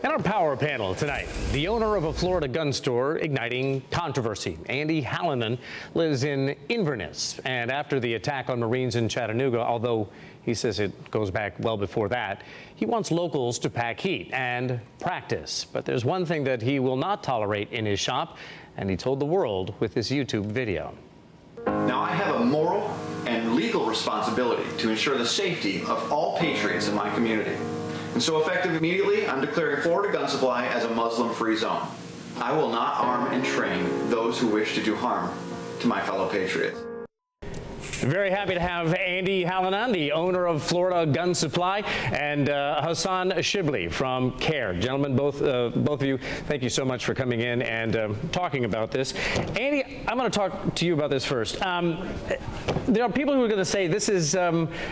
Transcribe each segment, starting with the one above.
In our power panel tonight, the owner of a Florida gun store igniting controversy. Andy Hallinan lives in Inverness, and after the attack on Marines in Chattanooga, although he says it goes back well before that, he wants locals to pack heat and practice. But there's one thing that he will not tolerate in his shop, and he told the world with this YouTube video. Now, I have a moral and legal responsibility to ensure the safety of all patriots in my community. And so, effective immediately, I'm declaring Florida Gun Supply as a Muslim-free zone. I will not arm and train those who wish to do harm to my fellow patriots. Very happy to have Andy Hallinan, the owner of Florida Gun Supply, and Hassan Shibly from CAIR. Gentlemen, both of you, thank you so much for coming in and talking about this. Andy, I'm going to talk to you about this first. There are people who are going to say this is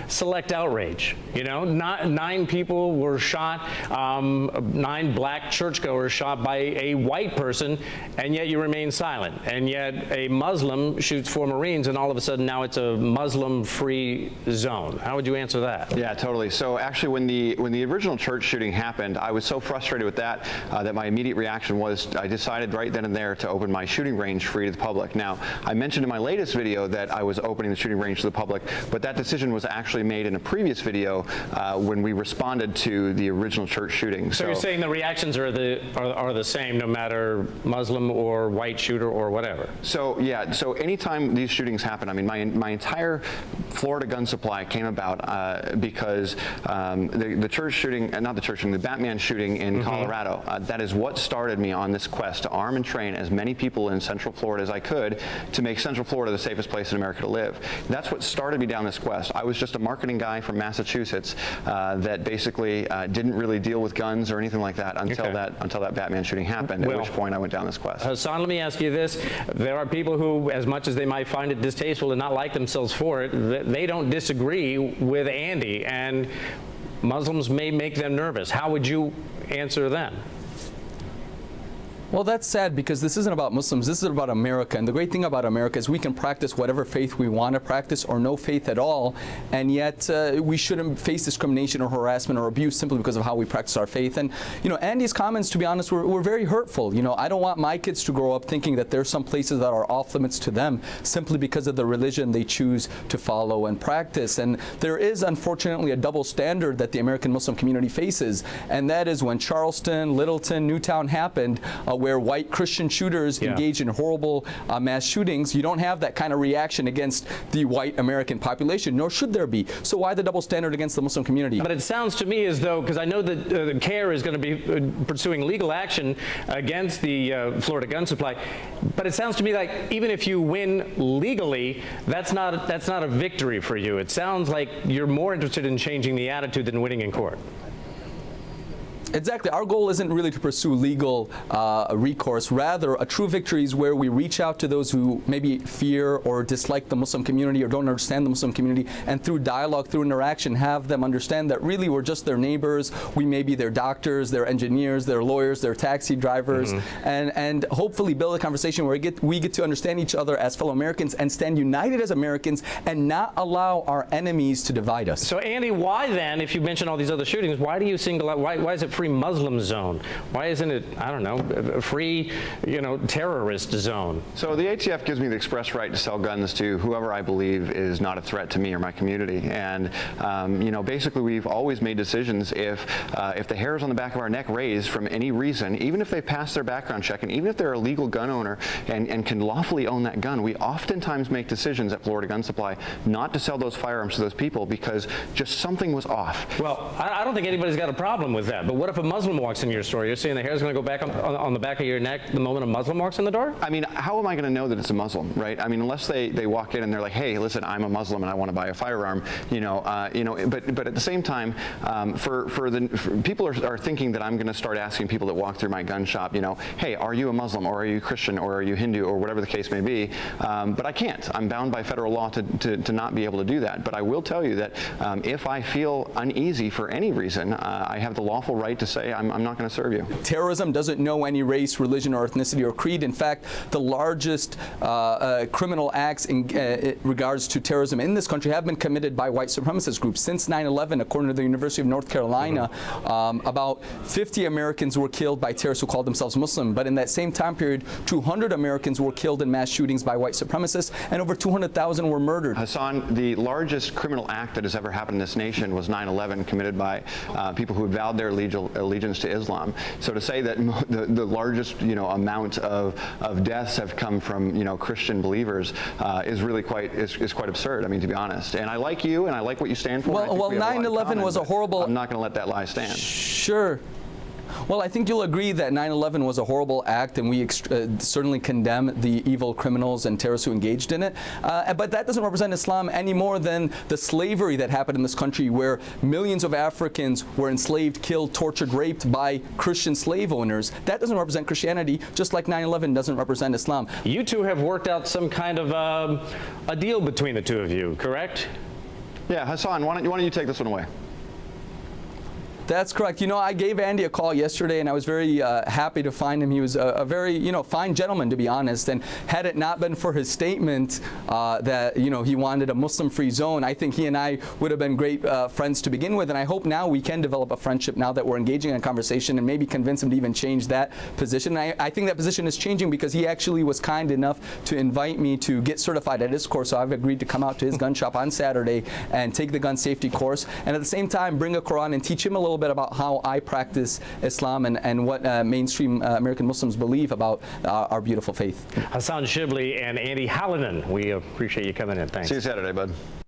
select outrage. You know, 9 people were shot, 9 black churchgoers shot by a white person, and yet you remain silent. And yet a Muslim shoots 4 Marines, and all of a sudden now it's a Muslim-free zone. How would you answer that? Yeah, totally. So actually, when the original church shooting happened, I was so frustrated with that that my immediate reaction was I decided right then and there to open my shooting range free to the public. Now, I mentioned in my latest video that I was opening the shooting range to the public, but that decision was actually made in a previous video when we responded to the original church shooting. So you're saying the reactions are the same no matter Muslim or white shooter or whatever? So yeah, so anytime these shootings happen, I mean, my entire Florida Gun Supply came about because the church shooting, not the church shooting, the Batman shooting in Colorado, that is what started me on this quest to arm and train as many people in Central Florida as I could to make Central Florida the safest place in America to live. That's what started me down this quest. I was just a marketing guy from Massachusetts that basically didn't really deal with guns or anything like that until that Batman shooting happened, at which point I went down this quest. Hassan, let me ask you this. There are people who, as much as they might find it distasteful and not like themselves for it, they don't disagree with Andy, and Muslims may make them nervous. How would you answer them? Well, that's sad because this isn't about Muslims, this is about America. And the great thing about America is we can practice whatever faith we want to practice or no faith at all. And yet we shouldn't face discrimination or harassment or abuse simply because of how we practice our faith. And, you know, Andy's comments, to be honest, were very hurtful. You know, I don't want my kids to grow up thinking that there's some places that are off limits to them simply because of the religion they choose to follow and practice. And there is, unfortunately, a double standard that the American Muslim community faces. And that is when Charleston, Littleton, Newtown happened, where white Christian shooters engage in horrible mass shootings, you don't have that kind of reaction against the white American population, nor should there be. So why the double standard against the Muslim community? But it sounds to me as though, because I know that the CAIR is going to be pursuing legal action against the Florida Gun Supply, but it sounds to me like even if you win legally, that's not a victory for you. It sounds like you're more interested in changing the attitude than winning in court. Exactly. Our goal isn't really to pursue legal recourse. Rather, a true victory is where we reach out to those who maybe fear or dislike the Muslim community or don't understand the Muslim community, and through dialogue, through interaction, have them understand that really we're just their neighbors. We may be their doctors, their engineers, their lawyers, their taxi drivers, and hopefully build a conversation where we get to understand each other as fellow Americans and stand united as Americans and not allow our enemies to divide us. So, Andy, why then, if you mention all these other shootings, why do you single out, why is it free Muslim zone? Why isn't it, I don't know, a free, you know, terrorist zone? So the ATF gives me the express right to sell guns to whoever I believe is not a threat to me or my community. And you know, basically we've always made decisions if the hairs on the back of our neck raise from any reason, even if they pass their background check, and even if they're a legal gun owner and can lawfully own that gun, we oftentimes make decisions at Florida Gun Supply not to sell those firearms to those people because just something was off. Well, I don't think anybody's got a problem with that, but what if a Muslim walks in your store? You're saying the hair's going to go back on the back of your neck the moment a Muslim walks in the door? I mean, how am I going to know that it's a Muslim, right? I mean, unless they walk in and they're like, hey, listen, I'm a Muslim and I want to buy a firearm, you know, but at the same time, people are thinking that I'm going to start asking people that walk through my gun shop, you know, hey, are you a Muslim or are you Christian or are you Hindu or whatever the case may be? But I can't. I'm bound by federal law to not be able to do that. But I will tell you that if I feel uneasy for any reason, I have the lawful right to say, I'm not going to serve you. Terrorism doesn't know any race, religion, or ethnicity, or creed. In fact, the largest criminal acts in regards to terrorism in this country have been committed by white supremacist groups. Since 9/11, according to the University of North Carolina, about 50 Americans were killed by terrorists who called themselves Muslim. But in that same time period, 200 Americans were killed in mass shootings by white supremacists, and over 200,000 were murdered. Hassan, the largest criminal act that has ever happened in this nation was 9/11, committed by people who had vowed their allegiance to Islam. So to say that the largest, amount of deaths have come from, Christian believers is really quite absurd. I mean, to be honest. And I like you, and I like what you stand for. Well, 9/11 was a horrible. I'm not going to let that lie stand. Sure. Well, I think you'll agree that 9/11 was a horrible act, and we certainly condemn the evil criminals and terrorists who engaged in it. But that doesn't represent Islam any more than the slavery that happened in this country, where millions of Africans were enslaved, killed, tortured, raped by Christian slave owners. That doesn't represent Christianity, just like 9/11 doesn't represent Islam. You two have worked out some kind of a deal between the two of you, correct? Yeah, Hassan, why don't you take this one away? That's correct. I gave Andy a call yesterday, and I was very happy to find him. He was a very, fine gentleman, to be honest. And had it not been for his statement that, he wanted a Muslim-free zone, I think he and I would have been great friends to begin with. And I hope now we can develop a friendship now that we're engaging in a conversation, and maybe convince him to even change that position. And I think that position is changing because he actually was kind enough to invite me to get certified at his course. So I've agreed to come out to his gun shop on Saturday and take the gun safety course, and at the same time bring a Quran and teach him a little bit about how I practice Islam and what mainstream American Muslims believe about our beautiful faith. Hassan Shibly and Andy Hallinan, we appreciate you coming in. Thanks. See you Saturday, bud.